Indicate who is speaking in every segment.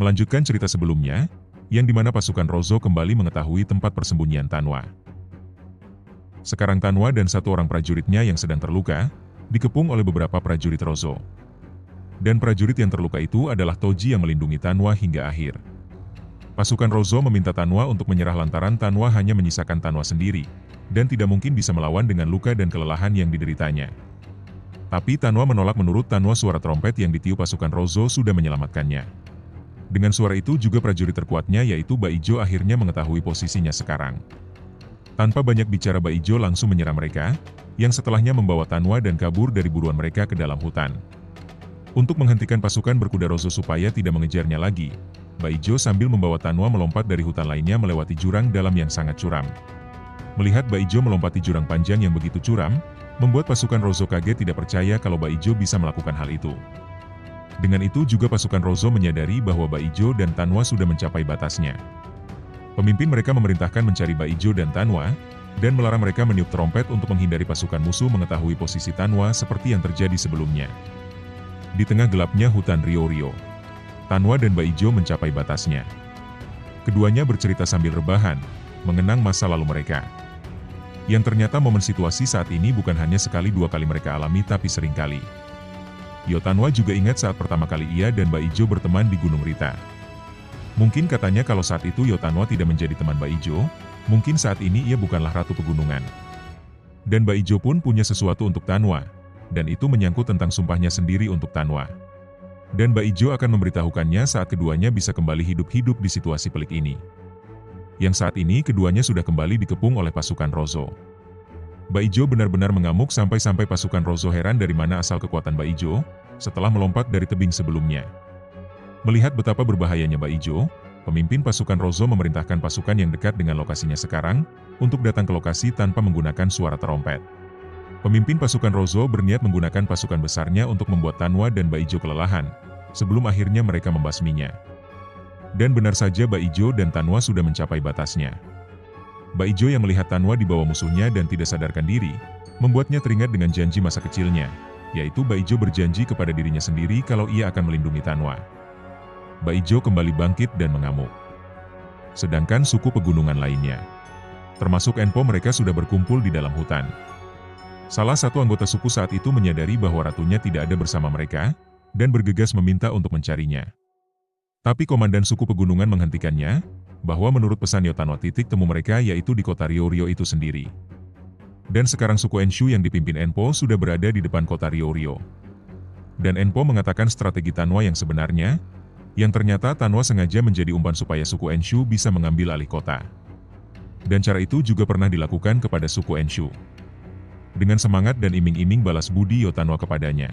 Speaker 1: Melanjutkan cerita sebelumnya, yang dimana pasukan Rozo kembali mengetahui tempat persembunyian Tanwa. Sekarang Tanwa dan satu orang prajuritnya yang sedang terluka, dikepung oleh beberapa prajurit Rozo. Dan prajurit yang terluka itu adalah Toji yang melindungi Tanwa hingga akhir. Pasukan Rozo meminta Tanwa untuk menyerah lantaran Tanwa hanya menyisakan Tanwa sendiri, dan tidak mungkin bisa melawan dengan luka dan kelelahan yang dideritanya. Tapi Tanwa menolak. Menurut Tanwa suara trompet yang ditiup pasukan Rozo sudah menyelamatkannya. Dengan suara itu juga prajurit terkuatnya yaitu Baijo akhirnya mengetahui posisinya sekarang. Tanpa banyak bicara Baijo langsung menyerang mereka, yang setelahnya membawa Tanwa dan kabur dari buruan mereka ke dalam hutan. Untuk menghentikan pasukan berkuda Rozo supaya tidak mengejarnya lagi, Baijo sambil membawa Tanwa melompat dari hutan lainnya melewati jurang dalam yang sangat curam. Melihat Baijo melompati jurang panjang yang begitu curam, membuat pasukan Rozo kaget tidak percaya kalau Baijo bisa melakukan hal itu. Dengan itu juga pasukan Rozo menyadari bahwa Baijo dan Tanwa sudah mencapai batasnya. Pemimpin mereka memerintahkan mencari Baijo dan Tanwa, dan melarang mereka meniup trompet untuk menghindari pasukan musuh mengetahui posisi Tanwa seperti yang terjadi sebelumnya. Di tengah gelapnya hutan Rio-Rio, Tanwa dan Baijo mencapai batasnya. Keduanya bercerita sambil rebahan, mengenang masa lalu mereka. Yang ternyata momen situasi saat ini bukan hanya sekali dua kali mereka alami tapi sering kali. Tanwa juga ingat saat pertama kali ia dan Baijo berteman di Gunung Rita. Mungkin katanya kalau saat itu Tanwa tidak menjadi teman Baijo, mungkin saat ini ia bukanlah ratu pegunungan. Dan Baijo pun punya sesuatu untuk Tanwa, dan itu menyangkut tentang sumpahnya sendiri untuk Tanwa. Dan Baijo akan memberitahukannya saat keduanya bisa kembali hidup-hidup di situasi pelik ini. Yang saat ini keduanya sudah kembali dikepung oleh pasukan Rozo. Baijo benar-benar mengamuk sampai-sampai pasukan Rozo heran dari mana asal kekuatan Baijo, setelah melompat dari tebing sebelumnya. Melihat betapa berbahayanya Baijo, pemimpin pasukan Rozo memerintahkan pasukan yang dekat dengan lokasinya sekarang, untuk datang ke lokasi tanpa menggunakan suara trompet. Pemimpin pasukan Rozo berniat menggunakan pasukan besarnya untuk membuat Tanwa dan Baijo kelelahan, sebelum akhirnya mereka membasminya. Dan benar saja Baijo dan Tanwa sudah mencapai batasnya. Baijo yang melihat Tanwa di bawah musuhnya dan tidak sadarkan diri, membuatnya teringat dengan janji masa kecilnya, yaitu Baijo berjanji kepada dirinya sendiri kalau ia akan melindungi Tanwa. Baijo kembali bangkit dan mengamuk. Sedangkan suku pegunungan lainnya, termasuk Enpo, mereka sudah berkumpul di dalam hutan. Salah satu anggota suku saat itu menyadari bahwa ratunya tidak ada bersama mereka, dan bergegas meminta untuk mencarinya. Tapi komandan suku pegunungan menghentikannya, bahwa menurut pesan Tanwa titik temu mereka yaitu di kota Rio-Rio itu sendiri. Dan sekarang suku Enshu yang dipimpin Enpo sudah berada di depan kota Rio-Rio. Dan Enpo mengatakan strategi Tanwa yang sebenarnya, yang ternyata Tanwa sengaja menjadi umpan supaya suku Enshu bisa mengambil alih kota. Dan cara itu juga pernah dilakukan kepada suku Enshu. Dengan semangat dan iming-iming balas budi Tanwa kepadanya,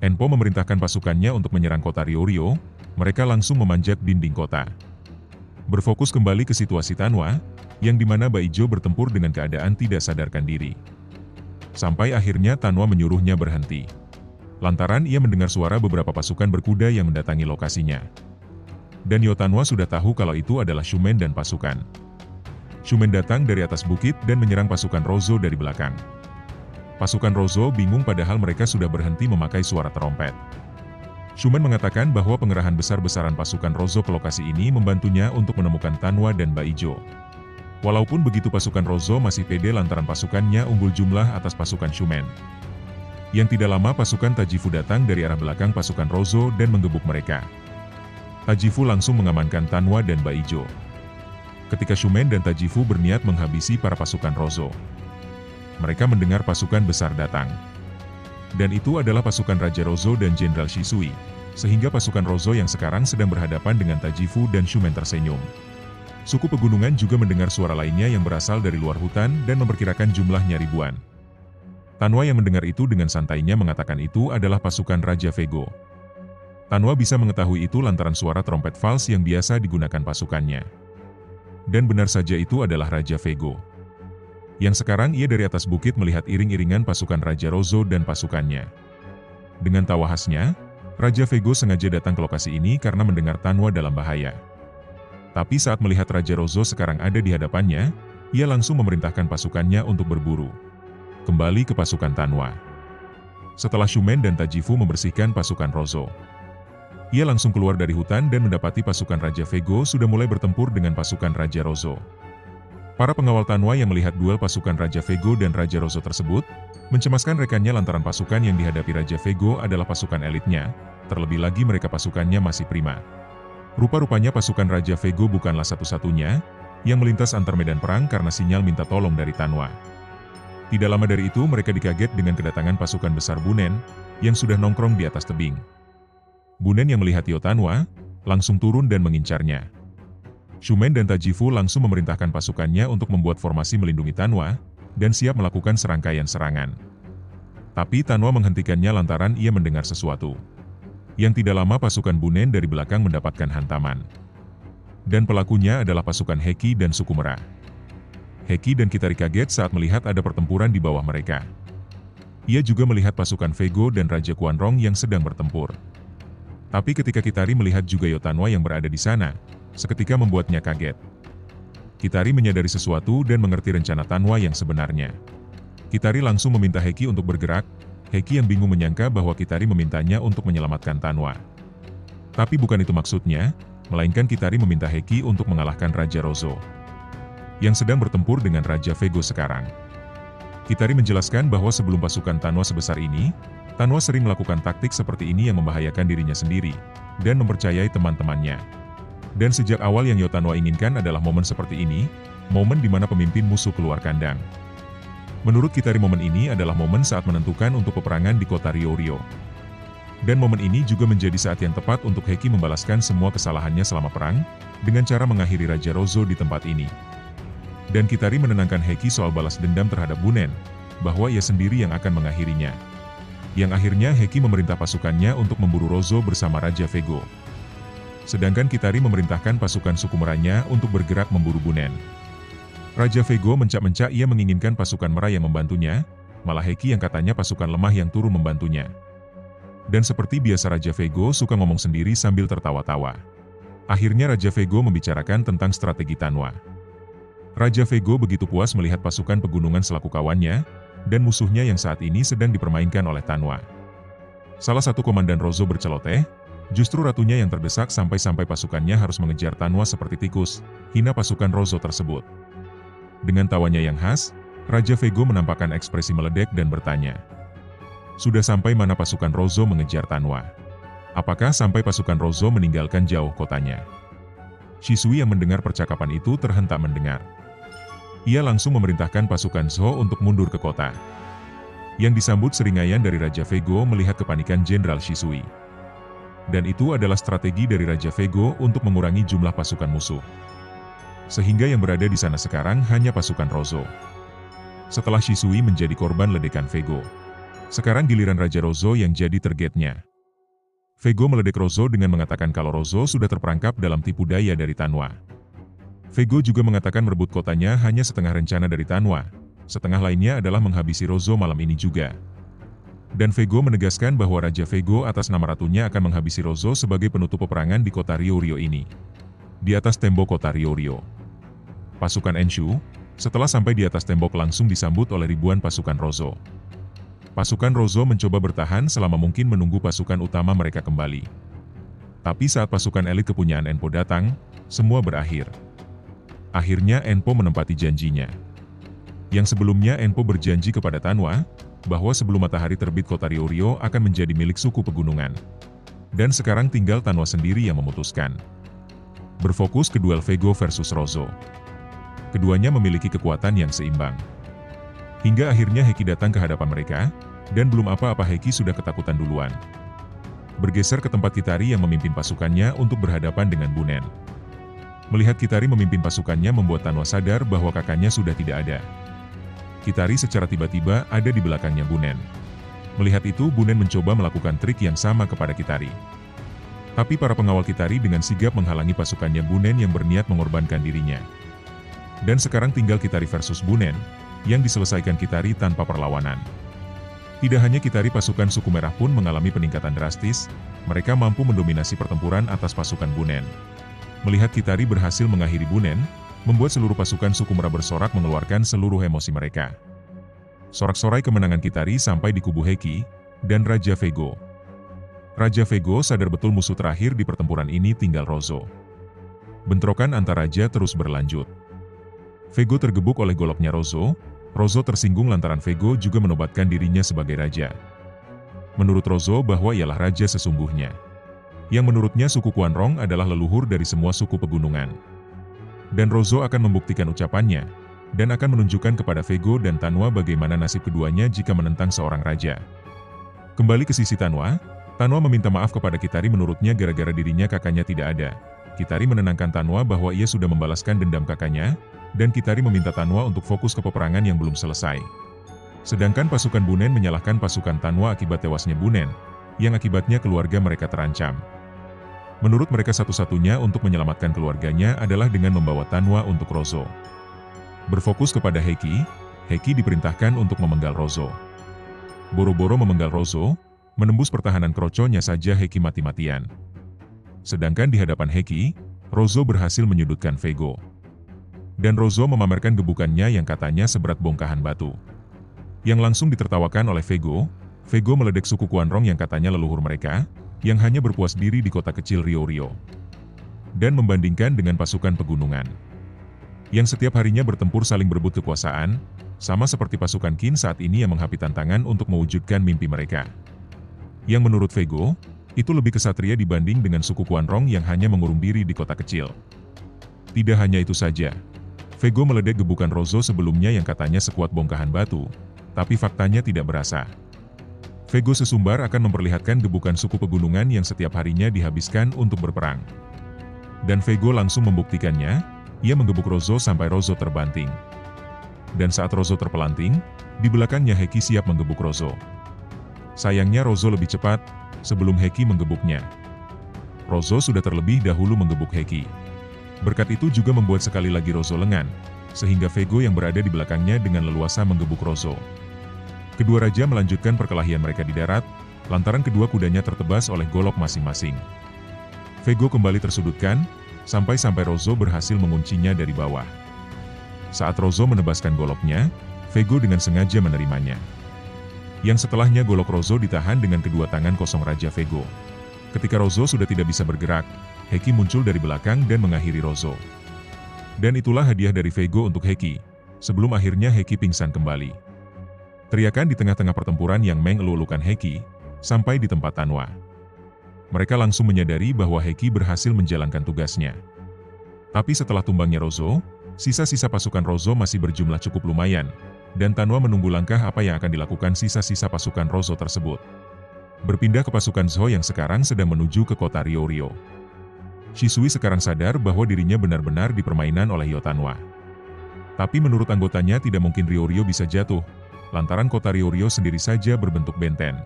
Speaker 1: Enpo memerintahkan pasukannya untuk menyerang kota Rio-Rio. Mereka langsung memanjat dinding kota. Berfokus kembali ke situasi Tanwa, yang dimana Baijo bertempur dengan keadaan tidak sadarkan diri. Sampai akhirnya Tanwa menyuruhnya berhenti. Lantaran ia mendengar suara beberapa pasukan berkuda yang mendatangi lokasinya. Dan Tanwa sudah tahu kalau itu adalah Shumen dan pasukan. Shumen datang dari atas bukit dan menyerang pasukan Rozo dari belakang. Pasukan Rozo bingung padahal mereka sudah berhenti memakai suara trompet. Shumen mengatakan bahwa pengerahan besar-besaran pasukan Rozo ke lokasi ini membantunya untuk menemukan Tanwa dan Baijo. Walaupun begitu pasukan Rozo masih pede lantaran pasukannya unggul jumlah atas pasukan Shumen. Yang tidak lama pasukan Tajifu datang dari arah belakang pasukan Rozo dan menggebuk mereka. Tajifu langsung mengamankan Tanwa dan Baijo. Ketika Shumen dan Tajifu berniat menghabisi para pasukan Rozo, mereka mendengar pasukan besar datang. Dan itu adalah pasukan Raja Rozo dan Jenderal Shisui, sehingga pasukan Rozo yang sekarang sedang berhadapan dengan Tajifu dan Shumen tersenyum. Suku pegunungan juga mendengar suara lainnya yang berasal dari luar hutan dan memperkirakan jumlahnya ribuan. Tanwa yang mendengar itu dengan santainya mengatakan itu adalah pasukan Raja Vego. Tanwa bisa mengetahui itu lantaran suara trompet vals yang biasa digunakan pasukannya. Dan benar saja itu adalah Raja Vego. Yang sekarang ia dari atas bukit melihat iring-iringan pasukan Raja Rozo dan pasukannya. Dengan tawa khasnya, Raja Vego sengaja datang ke lokasi ini karena mendengar Tanwa dalam bahaya. Tapi saat melihat Raja Rozo sekarang ada di hadapannya, ia langsung memerintahkan pasukannya untuk berburu kembali ke pasukan Tanwa. Setelah Shumen dan Tajifu membersihkan pasukan Rozo, Ia langsung keluar dari hutan dan mendapati pasukan Raja Vego sudah mulai bertempur dengan pasukan Raja Rozo. Para pengawal Tanwa yang melihat duel pasukan Raja Vego dan Raja Rozo tersebut, mencemaskan rekannya lantaran pasukan yang dihadapi Raja Vego adalah pasukan elitnya, terlebih lagi mereka pasukannya masih prima. Rupa-rupanya pasukan Raja Vego bukanlah satu-satunya yang melintas antar medan perang karena sinyal minta tolong dari Tanwa. Tidak lama dari itu mereka dikaget dengan kedatangan pasukan besar Bunen yang sudah nongkrong di atas tebing. Bunen yang melihat Tio Tanwa, langsung turun dan mengincarnya. Shumen dan Tajifu langsung memerintahkan pasukannya untuk membuat formasi melindungi Tanwa, dan siap melakukan serangkaian serangan. Tapi Tanwa menghentikannya lantaran ia mendengar sesuatu. Yang tidak lama pasukan Bunen dari belakang mendapatkan hantaman. Dan pelakunya adalah pasukan Heki dan suku Merah. Heki dan Kitari kaget saat melihat ada pertempuran di bawah mereka. Ia juga melihat pasukan Vego dan Raja Quanrong yang sedang bertempur. Tapi ketika Kitari melihat juga Yotanwa yang berada di sana, seketika membuatnya kaget. Kitari menyadari sesuatu dan mengerti rencana Tanwa yang sebenarnya. Kitari langsung meminta Heki untuk bergerak. Heki yang bingung menyangka bahwa Kitari memintanya untuk menyelamatkan Tanwa. Tapi bukan itu maksudnya, melainkan Kitari meminta Heki untuk mengalahkan Raja Rozo, yang sedang bertempur dengan Raja Vego sekarang. Kitari menjelaskan bahwa sebelum pasukan Tanwa sebesar ini, Tanwa sering melakukan taktik seperti ini yang membahayakan dirinya sendiri, dan mempercayai teman-temannya. Dan sejak awal yang Yotanwa inginkan adalah momen seperti ini, momen di mana pemimpin musuh keluar kandang. Menurut Kitari momen ini adalah momen saat menentukan untuk peperangan di kota Ryoryeo. Dan momen ini juga menjadi saat yang tepat untuk Heki membalaskan semua kesalahannya selama perang, dengan cara mengakhiri Raja Rozo di tempat ini. Dan Kitari menenangkan Heki soal balas dendam terhadap Bunen, bahwa ia sendiri yang akan mengakhirinya. Yang akhirnya Heki memerintah pasukannya untuk memburu Rozo bersama Raja Vego. Sedangkan Kitari memerintahkan pasukan suku Merahnya untuk bergerak memburu Bunen. Raja Vego mencak-mencak ia menginginkan pasukan Merah yang membantunya, malah Heki yang katanya pasukan lemah yang turun membantunya. Dan seperti biasa Raja Vego suka ngomong sendiri sambil tertawa-tawa. Akhirnya Raja Vego membicarakan tentang strategi Tanwa. Raja Vego begitu puas melihat pasukan pegunungan selaku kawannya, dan musuhnya yang saat ini sedang dipermainkan oleh Tanwa. Salah satu komandan Rozo berceloteh, justru ratunya yang terdesak sampai-sampai pasukannya harus mengejar Tanwa seperti tikus, hina pasukan Rozo tersebut. Dengan tawanya yang khas, Raja Vego menampakkan ekspresi meledek dan bertanya, "Sudah sampai mana pasukan Rozo mengejar Tanwa? Apakah sampai pasukan Rozo meninggalkan jauh kotanya?" Shisui yang mendengar percakapan itu terhentak mendengar. Ia langsung memerintahkan pasukan Zhou untuk mundur ke kota. Yang disambut seringaian dari Raja Vego melihat kepanikan Jenderal Shisui. Dan itu adalah strategi dari Raja Vego untuk mengurangi jumlah pasukan musuh. Sehingga yang berada di sana sekarang hanya pasukan Rozo. Setelah Shisui menjadi korban ledekan Vego, sekarang giliran Raja Rozo yang jadi targetnya. Vego meledek Rozo dengan mengatakan kalau Rozo sudah terperangkap dalam tipu daya dari Tanwa. Vego juga mengatakan merebut kotanya hanya setengah rencana dari Tanwa, setengah lainnya adalah menghabisi Rozo malam ini juga. Dan Vego menegaskan bahwa Raja Vego atas nama ratunya akan menghabisi Rozo sebagai penutup peperangan di kota Ryoryeo ini. Di atas tembok kota Ryoryeo. Pasukan Enshu, setelah sampai di atas tembok langsung disambut oleh ribuan pasukan Rozo. Pasukan Rozo mencoba bertahan selama mungkin menunggu pasukan utama mereka kembali. Tapi saat pasukan elit kepunyaan Enpo datang, semua berakhir. Akhirnya Enpo menempati janjinya. Yang sebelumnya Enpo berjanji kepada Tanwa, bahwa sebelum matahari terbit kota Ryoryeo akan menjadi milik suku pegunungan. Dan sekarang tinggal Tanwa sendiri yang memutuskan. Berfokus ke duel Vego versus Rozo. Keduanya memiliki kekuatan yang seimbang. Hingga akhirnya Heki datang ke hadapan mereka, dan belum apa-apa Heki sudah ketakutan duluan. Bergeser ke tempat Kitari yang memimpin pasukannya untuk berhadapan dengan Bunen. Melihat Kitari memimpin pasukannya membuat Tanwa sadar bahwa kakaknya sudah tidak ada. Kitari secara tiba-tiba ada di belakangnya Bunen. Melihat itu Bunen mencoba melakukan trik yang sama kepada Kitari. Tapi para pengawal Kitari dengan sigap menghalangi pasukannya Bunen yang berniat mengorbankan dirinya. Dan sekarang tinggal Kitari versus Bunen, yang diselesaikan Kitari tanpa perlawanan. Tidak hanya Kitari, pasukan suku Merah pun mengalami peningkatan drastis, mereka mampu mendominasi pertempuran atas pasukan Bunen. Melihat Kitari berhasil mengakhiri Bunen, membuat seluruh pasukan suku Merah bersorak mengeluarkan seluruh emosi mereka. Sorak-sorai kemenangan Kitari sampai di kubu Heki dan Raja Vego. Raja Vego sadar betul musuh terakhir di pertempuran ini tinggal Rozo. Bentrokan antar raja terus berlanjut. Vego tergebuk oleh goloknya Rozo. Rozo tersinggung lantaran Vego juga menobatkan dirinya sebagai raja. Menurut Rozo bahwa ialah raja sesungguhnya. Yang menurutnya suku Quanrong adalah leluhur dari semua suku pegunungan. Dan Rozo akan membuktikan ucapannya, dan akan menunjukkan kepada Vego dan Tanwa bagaimana nasib keduanya jika menentang seorang raja. Kembali ke sisi Tanwa, Tanwa meminta maaf kepada Kitari menurutnya gara-gara dirinya kakaknya tidak ada. Kitari menenangkan Tanwa bahwa ia sudah membalaskan dendam kakaknya, dan Kitari meminta Tanwa untuk fokus ke peperangan yang belum selesai. Sedangkan pasukan Bunen menyalahkan pasukan Tanwa akibat tewasnya Bunen, yang akibatnya keluarga mereka terancam. Menurut mereka satu-satunya untuk menyelamatkan keluarganya adalah dengan membawa Tanwa untuk Rozo. Berfokus kepada Heki, Heki diperintahkan untuk memenggal Rozo. Boro-boro memenggal Rozo, menembus pertahanan kroconya saja Heki mati-matian. Sedangkan di hadapan Heki, Rozo berhasil menyudutkan Vego. Dan Rozo memamerkan gebukannya yang katanya seberat bongkahan batu. Yang langsung ditertawakan oleh Vego. Vego meledek suku Quanrong yang katanya leluhur mereka, yang hanya berpuas diri di kota kecil Riorio. Dan membandingkan dengan pasukan pegunungan. Yang setiap harinya bertempur saling berebut kekuasaan, sama seperti pasukan Qin saat ini yang menghapit tantangan untuk mewujudkan mimpi mereka. Yang menurut Vego, itu lebih kesatria dibanding dengan suku Quanrong yang hanya mengurung diri di kota kecil. Tidak hanya itu saja. Vego meledek gebukan Rozo sebelumnya yang katanya sekuat bongkahan batu, tapi faktanya tidak berasa. Vego sesumbar akan memperlihatkan gebukan suku pegunungan yang setiap harinya dihabiskan untuk berperang. Dan Vego langsung membuktikannya, ia menggebuk Rozo sampai Rozo terbanting. Dan saat Rozo terpelanting, di belakangnya Heki siap menggebuk Rozo. Sayangnya Rozo lebih cepat, sebelum Heki menggebuknya. Rozo sudah terlebih dahulu menggebuk Heki. Berkat itu juga membuat sekali lagi Rozo lengan, sehingga Vego yang berada di belakangnya dengan leluasa menggebuk Rozo. Kedua raja melanjutkan perkelahian mereka di darat, lantaran kedua kudanya tertebas oleh golok masing-masing. Vego kembali tersudutkan, sampai-sampai Rozo berhasil menguncinya dari bawah. Saat Rozo menebaskan goloknya, Vego dengan sengaja menerimanya. Yang setelahnya golok Rozo ditahan dengan kedua tangan kosong Raja Vego. Ketika Rozo sudah tidak bisa bergerak, Heki muncul dari belakang dan mengakhiri Rozo. Dan itulah hadiah dari Vego untuk Heki, sebelum akhirnya Heki pingsan kembali. Teriakan di tengah-tengah pertempuran yang mengelu-elukan Heki, sampai di tempat Tanwa. Mereka langsung menyadari bahwa Heki berhasil menjalankan tugasnya. Tapi setelah tumbangnya Rozo, sisa-sisa pasukan Rozo masih berjumlah cukup lumayan, dan Tanwa menunggu langkah apa yang akan dilakukan sisa-sisa pasukan Rozo tersebut. Berpindah ke pasukan Zhou yang sekarang sedang menuju ke kota Riorio. Shisui sekarang sadar bahwa dirinya benar-benar dipermainan oleh Tanwa. Tapi menurut anggotanya tidak mungkin Riorio bisa jatuh, lantaran kota Riorio sendiri saja berbentuk benteng.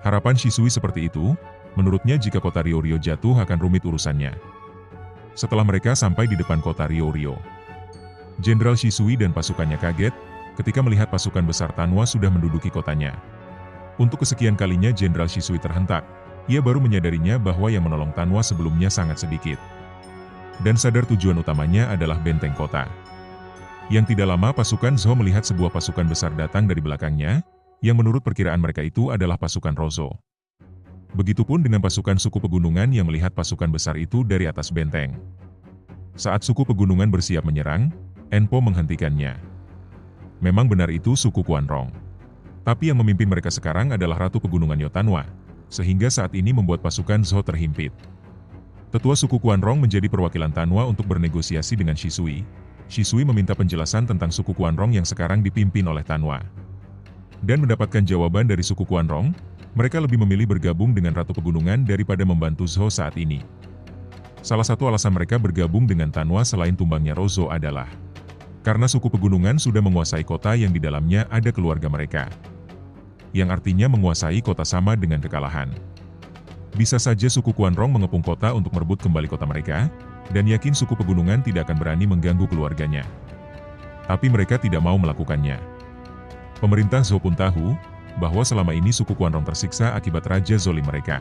Speaker 1: Harapan Shisui seperti itu, menurutnya jika kota Riorio jatuh akan rumit urusannya. Setelah mereka sampai di depan kota Riorio, Jenderal Shisui dan pasukannya kaget, ketika melihat pasukan besar Tanwa sudah menduduki kotanya. Untuk kesekian kalinya Jenderal Shisui terhentak. Ia baru menyadarinya bahwa yang menolong Tanwa sebelumnya sangat sedikit. Dan sadar tujuan utamanya adalah benteng kota. Yang tidak lama pasukan Zhou melihat sebuah pasukan besar datang dari belakangnya, yang menurut perkiraan mereka itu adalah pasukan Rozo. Begitupun dengan pasukan suku pegunungan yang melihat pasukan besar itu dari atas benteng. Saat suku pegunungan bersiap menyerang, Enpo menghentikannya. Memang benar itu suku Quanrong. Tapi yang memimpin mereka sekarang adalah Ratu Pegunungan Yotanwa, sehingga saat ini membuat pasukan Zhou terhimpit. Tetua suku Quanrong menjadi perwakilan Tanwa untuk bernegosiasi dengan Shisui. Shisui meminta penjelasan tentang suku Quanrong yang sekarang dipimpin oleh Tanwa. Dan mendapatkan jawaban dari suku Quanrong, mereka lebih memilih bergabung dengan Ratu Pegunungan daripada membantu Zhou saat ini. Salah satu alasan mereka bergabung dengan Tanwa selain tumbangnya Rozo adalah karena suku pegunungan sudah menguasai kota yang di dalamnya ada keluarga mereka. Yang artinya menguasai kota sama dengan kekalahan. Bisa saja suku Quanrong mengepung kota untuk merebut kembali kota mereka, dan yakin suku pegunungan tidak akan berani mengganggu keluarganya. Tapi mereka tidak mau melakukannya. Pemerintah Zhou pun tahu, bahwa selama ini suku Quanrong tersiksa akibat raja zalim mereka.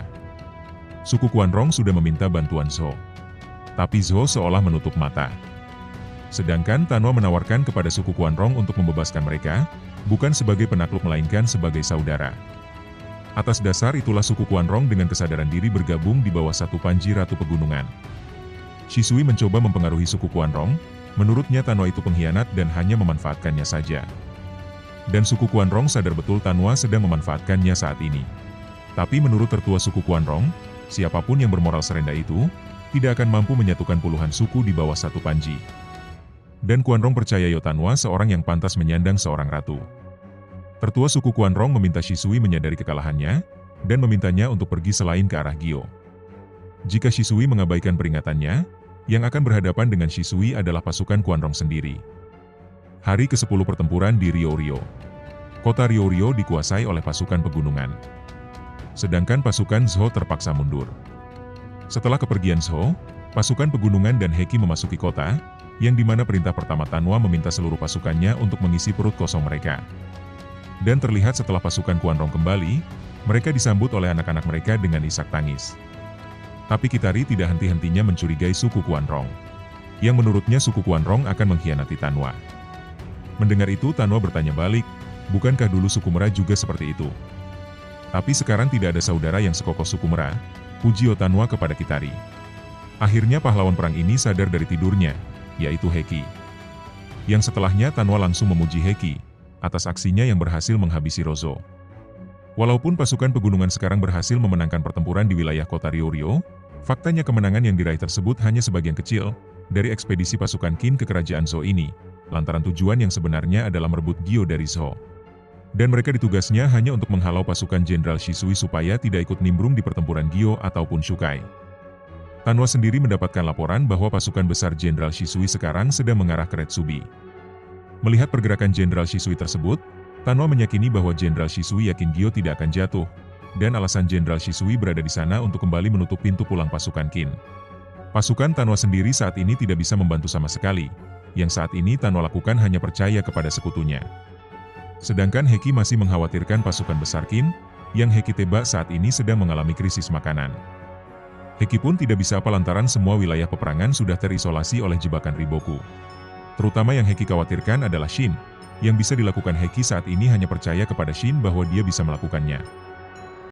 Speaker 1: Suku Quanrong sudah meminta bantuan Zhou. Tapi Zhou seolah menutup mata. Sedangkan Tanwa menawarkan kepada suku Quanrong untuk membebaskan mereka, bukan sebagai penakluk melainkan sebagai saudara. Atas dasar itulah suku Quanrong dengan kesadaran diri bergabung di bawah satu panji Ratu Pegunungan. Shisui mencoba mempengaruhi suku Quanrong, menurutnya Tanwa itu pengkhianat dan hanya memanfaatkannya saja. Dan suku Quanrong sadar betul Tanwa sedang memanfaatkannya saat ini. Tapi menurut tertua suku Quanrong, siapapun yang bermoral serendah itu, tidak akan mampu menyatukan puluhan suku di bawah satu panji. Dan Quanrong percaya Tanwa seorang yang pantas menyandang seorang ratu. Tertua suku Quanrong meminta Shisui menyadari kekalahannya, dan memintanya untuk pergi selain ke arah Gyo. Jika Shisui mengabaikan peringatannya, yang akan berhadapan dengan Shisui adalah pasukan Quanrong sendiri. Hari ke-10 pertempuran di Ryo-Ryo. Kota Ryo-Ryo dikuasai oleh pasukan pegunungan. Sedangkan pasukan Zhou terpaksa mundur. Setelah kepergian Zhou, pasukan pegunungan dan Heki memasuki kota, yang dimana perintah pertama Tanwa meminta seluruh pasukannya untuk mengisi perut kosong mereka. Dan terlihat setelah pasukan Quanrong kembali, mereka disambut oleh anak-anak mereka dengan isak tangis. Tapi Kitari tidak henti-hentinya mencurigai suku Quanrong, yang menurutnya suku Quanrong akan mengkhianati Tanwa. Mendengar itu Tanwa bertanya balik, bukankah dulu suku Mera juga seperti itu? Tapi sekarang tidak ada saudara yang sekokoh suku Mera, puji Tanwa kepada Kitari. Akhirnya pahlawan perang ini sadar dari tidurnya, yaitu Heki. Yang setelahnya Tanwa langsung memuji Heki, atas aksinya yang berhasil menghabisi Rozo. Walaupun pasukan pegunungan sekarang berhasil memenangkan pertempuran di wilayah kota Ryo-Ryo, faktanya kemenangan yang diraih tersebut hanya sebagian kecil dari ekspedisi pasukan Qin ke kerajaan Zhou ini, lantaran tujuan yang sebenarnya adalah merebut Gyo dari Zhou. Dan mereka ditugasnya hanya untuk menghalau pasukan Jenderal Shisui supaya tidak ikut nimbrung di pertempuran Gyo ataupun Shukai. Tanwa sendiri mendapatkan laporan bahwa pasukan besar Jenderal Shisui sekarang sedang mengarah ke Retsubi. Melihat pergerakan Jenderal Shisui tersebut, Tanwa meyakini bahwa Jenderal Shisui yakin Gyo tidak akan jatuh, dan alasan Jenderal Shisui berada di sana untuk kembali menutup pintu pulang pasukan Qin. Pasukan Tanwa sendiri saat ini tidak bisa membantu sama sekali, yang saat ini Tanwa lakukan hanya percaya kepada sekutunya. Sedangkan Heki masih mengkhawatirkan pasukan besar Qin, yang Heki tebak saat ini sedang mengalami krisis makanan. Heki pun tidak bisa apa lantaran semua wilayah peperangan sudah terisolasi oleh jebakan Riboku. Terutama yang Heki khawatirkan adalah Shin. Yang bisa dilakukan Heki saat ini hanya percaya kepada Shin bahwa dia bisa melakukannya.